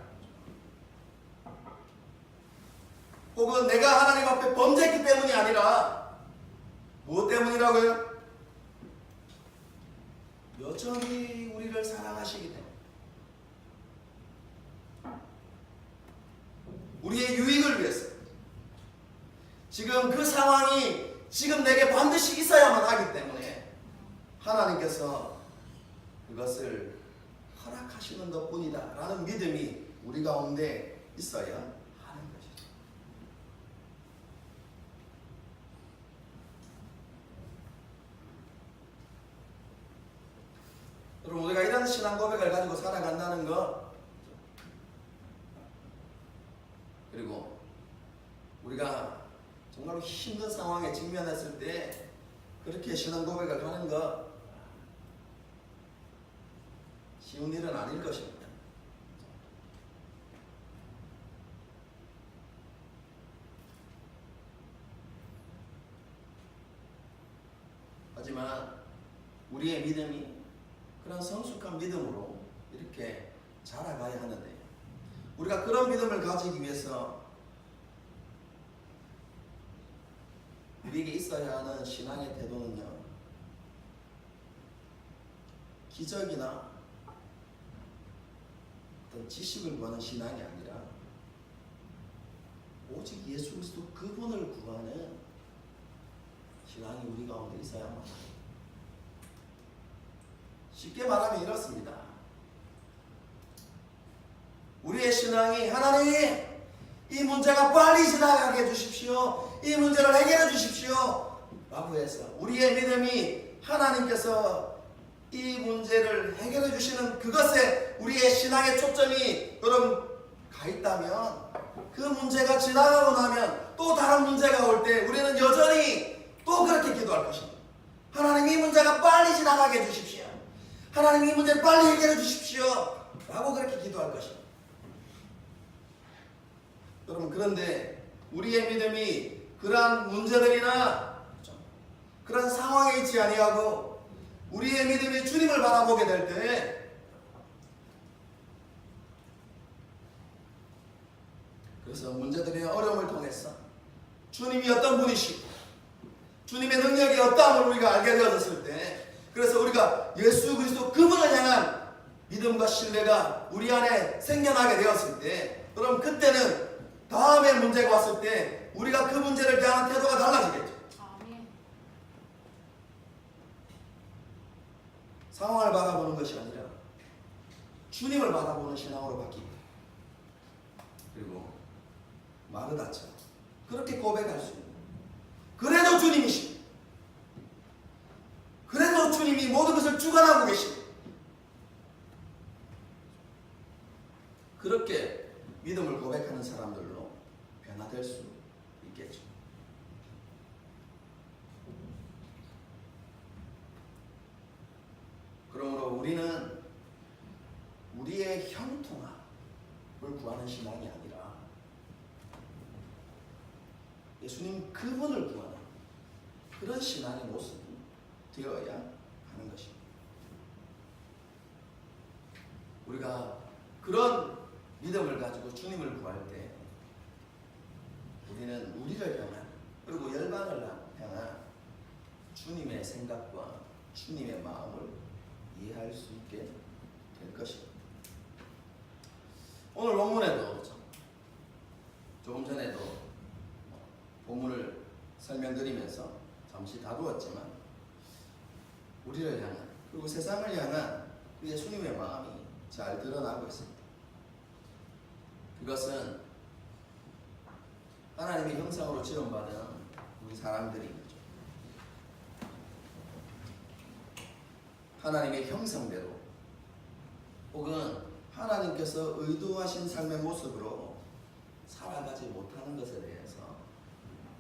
혹은 내가 하나님 앞에 범죄했기 때문이 아니라 무엇 때문이라고요? 여전히 우리를 사랑하시기 때문에 우리의 유익을 위해서 지금 그 상황이 지금 내게 반드시 있어야만 하기 때문에 하나님께서 그것을 허락하시는 것뿐이다 라는 믿음이 우리 가운데 있어야 하는 것이죠. 여러분, 우리가 이런 신앙 고백을 가지고 살아간다는 것, 그리고 우리가 정말로 힘든 상황에 직면했을 때 그렇게 신앙 고백을 하는 것 쉬운 일은 아닐 것입니다. 하지만 우리의 믿음이 그런 성숙한 믿음으로 이렇게 자라가야 하는데 우리가 그런 믿음을 가지기 위해서 우리에게 있어야 하는 신앙의 태도는요, 기적이나 어떤 지식을 구하는 신앙이 아니라 오직 예수 그리스도 그분을 구하는 신앙이 우리 가운데 있어야만 합니다. 쉽게 말하면 이렇습니다. 우리의 신앙이 하나님, 이 문제가 빨리 지나가게 해주십시오. 이 문제를 해결해 주십시오. 라고 해서 우리의 믿음이 하나님께서 이 문제를 해결해 주시는 그것에 우리의 신앙의 초점이 여러분 가 있다면 그 문제가 지나가고 나면 또 다른 문제가 올 때 우리는 여전히 또 그렇게 기도할 것입니다. 하나님, 이 문제가 빨리 지나가게 해주십시오. 하나님, 이 문제를 빨리 해결해 주십시오. 라고 그렇게 기도할 것입니다. 여러분, 그런데 우리의 믿음이 그러한 문제들이나 그런 상황에 있지 아니하고 우리의 믿음이 주님을 바라보게 될 때 그래서 문제들의 어려움을 통해서 주님이 어떤 분이시고 주님의 능력이 어떠함을 우리가 알게 되어졌을 때, 그래서 우리가 예수 그리스도 그분을 향한 믿음과 신뢰가 우리 안에 생겨나게 되었을 때, 그럼 그때는 다음에 문제가 왔을 때 우리가 그 문제를 대하는 태도가 달라지겠죠. 상황을 바라보는 것이 아니라 주님을 바라보는 신앙으로 바뀝니다. 그리고 마르다처럼 그렇게 고백할 수 있는, 그래도 주님이십니다. 그래도 주님이 모든 것을 주관하고 계십니다. 그렇게 믿음을 고백하는 사람들로 변화될 수 있겠죠. 그러므로 우리는 우리의 형통함을 구하는 신앙이 아니라 예수님 그분을 구하는 그런 신앙의 모습이 되어야 하는 것입니다. 우리가 그런 믿음을 가지고 주님을 구할 때 우리는 우리를 향한, 그리고 열방을 향한 주님의 생각과 주님의 마음을 이해할 수 있게 될 것입니다. 오늘 본문에도 조금 전에도 본문을 설명드리면서 잠시 다루었지만 우리를 향한, 그리고 세상을 향한 예수님의 마음이 잘 드러나고 있습니다. 그것은 하나님의 형상으로 지음받은 우리 사람들인 거죠. 하나님의 형상대로 혹은 하나님께서 의도하신 삶의 모습으로 살아가지 못하는 것에 대해서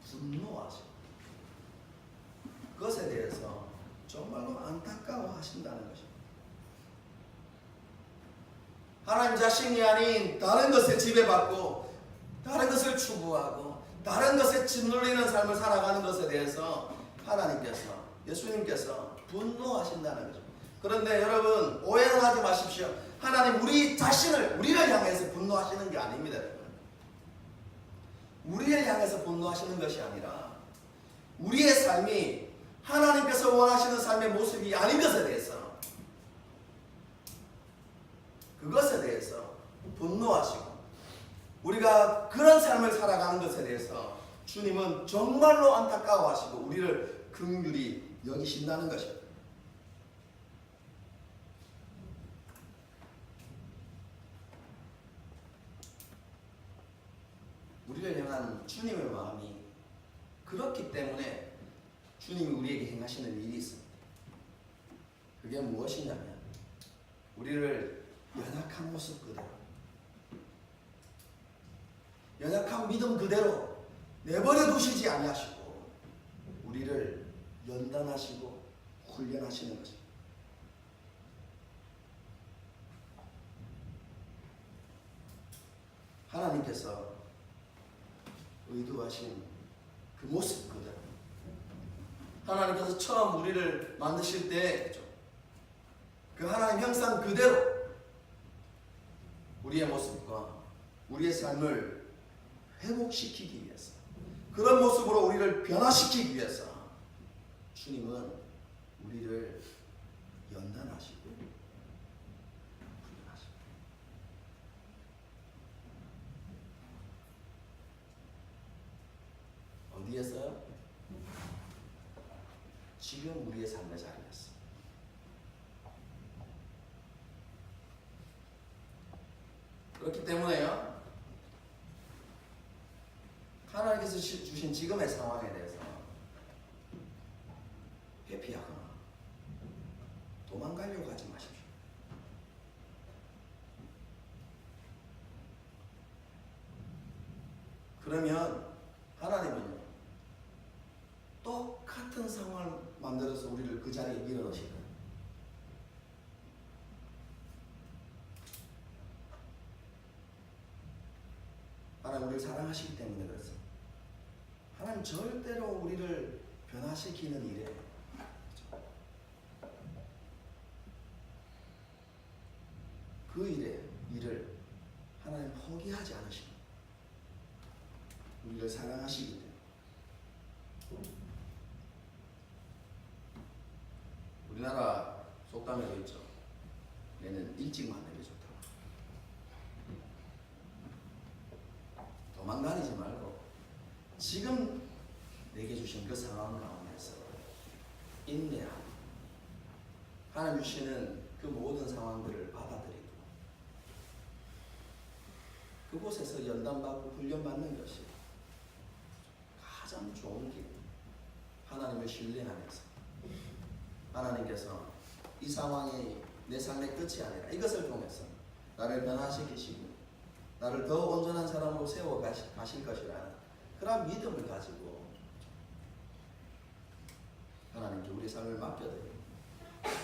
분노하시고 그것에 대해서 정말로 안타까워하신다는 것입니다. 하나님 자신이 아닌 다른 것에 지배받고 다른 것을 추구하고 다른 것에 짓눌리는 삶을 살아가는 것에 대해서 하나님께서, 예수님께서 분노하신다는 거죠. 그런데 여러분 오해는 하지 마십시오. 하나님 우리 자신을, 우리를 향해서 분노하시는 게 아닙니다. 우리를 향해서 분노하시는 것이 아니라 우리의 삶이 하나님께서 원하시는 삶의 모습이 아닌 것에 대해서, 그것에 대해서 분노하시고 우리가 그런 삶을 살아가는 것에 대해서 주님은 정말로 안타까워하시고 우리를 긍휼히 여기신다는 것입니다. 우리를 향한 주님의 마음이 그렇기 때문에 주님이 우리에게 행하시는 일이 있습니다. 그게 무엇이냐면 우리를 연약한 모습 그대로, 연약한 믿음 그대로 내버려 두시지 아니하시고 우리를 연단하시고 훈련하시는 것입니다. 하나님께서 의도하신 그 모습 그대로, 하나님께서 처음 우리를 만드실 때 그 하나님 형상 그대로 우리의 모습과 우리의 삶을 회복시키기 위해서, 그런 모습으로 우리를 변화시키기 위해서 주님은 우리를 연단하시고 훈련하시고, 어디에서요? 지금 우리의 삶의 자리였어. 그렇기 때문에요, 하나님께서 주신 지금의 상황에 대해서 회피하거나 도망가려고 하지 마십시오. 그러면 하나님은요, 똑같은 상황을 만들어서 우리를 그 자리에 밀어넣으실 거예요. 하나님 우리를 사랑하시기 때문에 그렇습니다. 하나님 절대로 우리를 변화시키는 일에 그 일을 하나님 포기하지 않으십니다. 우리를 사랑하시기 때문에. 우리나라 속담에도 있죠. 얘는 일찍 만나는 게 좋다. 도망다니지 말고 지금 내게 주신 그 상황 가운데서 인내하고 하나님 주시는 그 모든 상황들을 받아들이고 그곳에서 연단받고 훈련받는 것이 가장 좋은 길. 하나님을 신뢰하면서 하나님께서 이 상황이 내 삶의 끝이 아니라 이것을 통해서 나를 변화시키시고 나를 더 온전한 사람으로 세워 가실 것이라는 그런 믿음을 가지고 하나님께 우리 삶을 맡겨드리고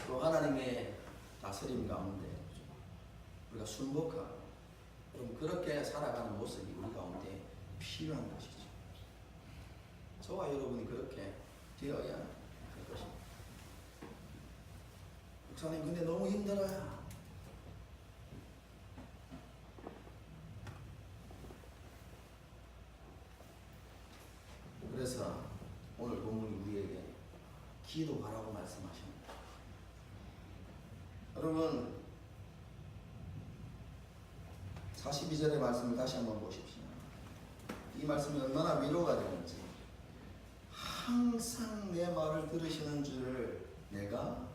또 하나님의 다스림 가운데 우리가 순복하고 좀 그렇게 살아가는 모습이 우리 가운데 필요한 것이죠. 저와 여러분이 그렇게 되어야 할 것입니다. 목사님 근데 너무 힘들어요. 그래서 오늘 본문이 우리에게 기도하라고 말씀하십니다. 여러분 42절의 말씀을 다시 한번 보십시오. 이 말씀이 얼마나 위로가 되는지. 항상 내 말을 들으시는 줄을 내가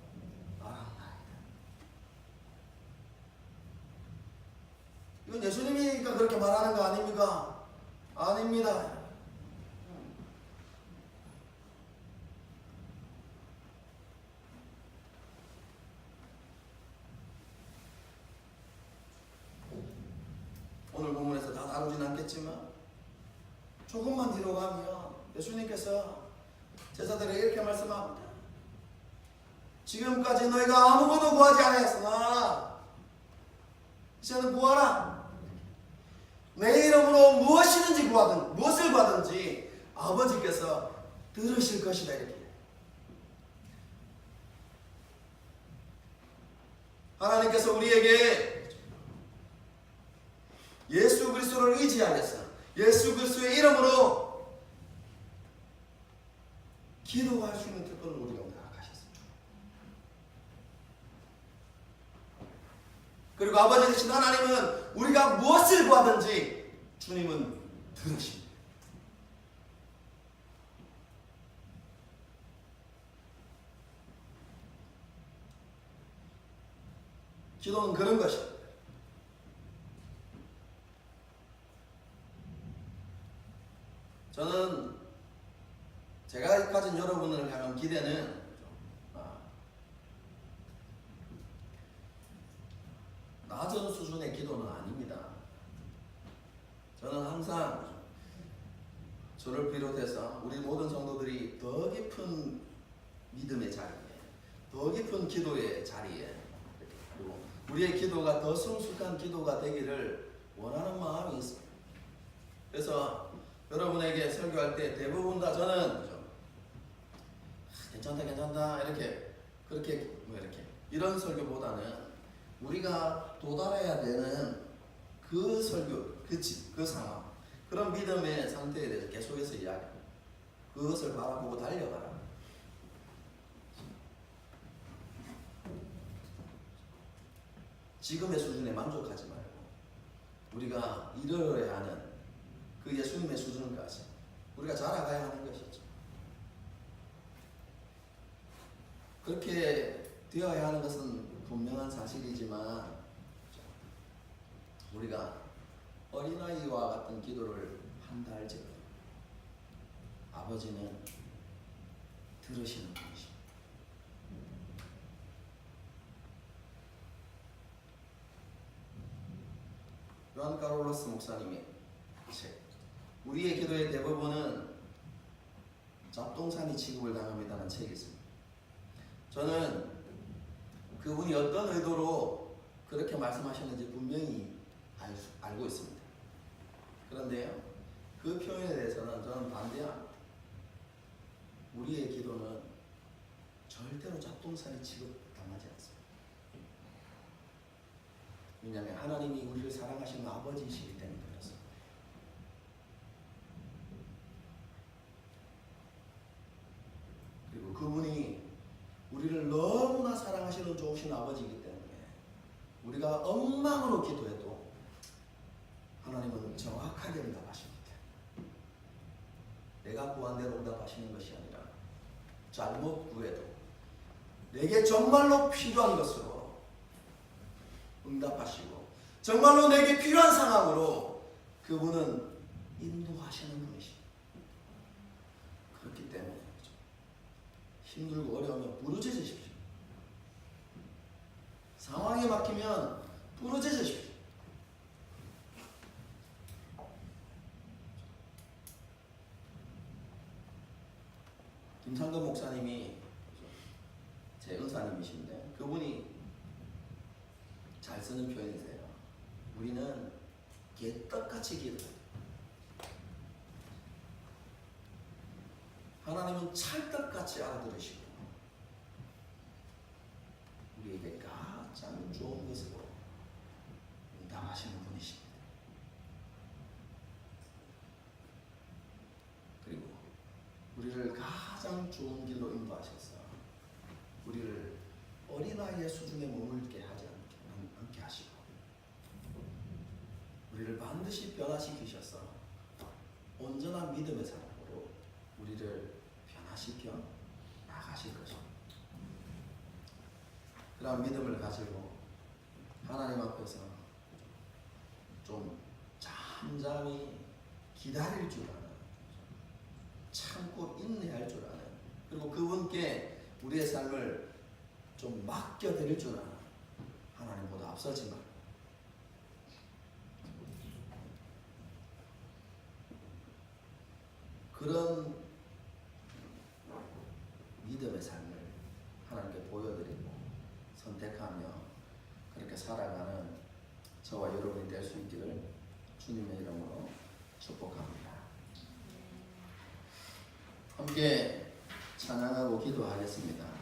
알았나이다. 이건 예수님이니까 그렇게 말하는 거 아닙니까? 아닙니다. 오늘 본문에서 다 다루진 않겠지만 조금만 뒤로 가면 예수님께서 제자들에게 이렇게 말씀합니다. 지금까지 너희가 아무것도 구하지 않았으나 이제는 구하라. 내 이름으로 무엇이든지 구하든 무엇을 받든지 아버지께서 들으실 것이다. 이렇게 하나님께서 우리에게 예수 그리스도를 의지하여서 예수 그리스도의 이름으로 기도할 수 있는 특권을 우리 가운데 허락하셨습니다. 그리고 아버지 되신 하나님은 우리가 무엇을 구하든지 주님은 들으십니다. 기도는 그런 것입니다. 저는 제가 가진 여러분을 향한 기대는 낮은 수준의 기도는 아닙니다. 저는 항상 저를 비롯해서 우리 모든 성도들이 더 깊은 믿음의 자리에, 더 깊은 기도의 자리에, 그리고 우리의 기도가 더 성숙한 기도가 되기를 원하는 마음이 있습니다. 그래서 여러분에게 설교할 때 대부분 다 저는 괜찮다 이렇게 그렇게 이런 설교보다는 우리가 도달해야 되는 그 설교, 그 상황, 그런 믿음의 상태에 대해서 계속해서 이야기합니다. 그것을 바라보고 달려가라. 지금의 수준에 만족하지 말고 우리가 이르러야 하는 그 예수님의 수준까지 우리가 자라가야 하는 것이죠. 그렇게 되어야 하는 것은 분명한 사실이지만 우리가 어린아이와 같은 기도를 한다 할지라도 아버지는 들으시는 분이십니다. 요한 카롤로스 목사님의 책 우리의 기도의 대부분은 잡동사니 취급을 당합니다라는 책이 있습니다. 저는 그분이 어떤 의도로 그렇게 말씀하셨는지 분명히 알고 있습니다. 그런데요, 그 표현에 대해서는 저는 반대합니다. 우리의 기도는 절대로 잡동사니 취급당하지 않습니다. 왜냐하면 하나님이 우리를 사랑하시는 아버지이시기 때문에 그렇습니다. 그리고 그분이 우리를 너무 주신 아버지이기 때문에 우리가 엉망으로 기도해도 하나님은 정확하게 응답하십니다. 내가 구한 대로 응답하시는 것이 아니라 잘못 구해도 내게 정말로 필요한 것으로 응답하시고 정말로 내게 필요한 상황으로 그분은 인도하시는 분이십니다. 그렇기 때문에 힘들고 어려우면 부르짖으십시오. 상황에 막히면 부르짖으십시오. 김상근 목사님이 제 은사님이신데 그분이 잘 쓰는 표현이세요. 우리는 개떡같이 기도해요. 하나님은 찰떡같이 알아들으시고 우리에게 가장 좋은 것으로 응답하시는 분이십니다. 그리고 우리를 가장 좋은 길로 인도하셔서 우리를 어린아이의 수준에 머물게 하지 않게 하시고 우리를 반드시 변화시키셔서 온전한 믿음의 사람으로 우리를 변화시켜 나가실 것입니다. 그런 믿음을 가지고 하나님 앞에서 좀 잠잠히 기다릴 줄 아는, 참고 인내할 줄 아는, 그리고 그분께 우리의 삶을 좀 맡겨드릴 줄 아는 하나님보다 앞서지 말고 그런 믿음의 삶을 하나님께 보여드리고 선택하며 그렇게 살아가는 저와 여러분이 될 수 있기를 주님의 이름으로 축복합니다. 함께 찬양하고 기도하겠습니다.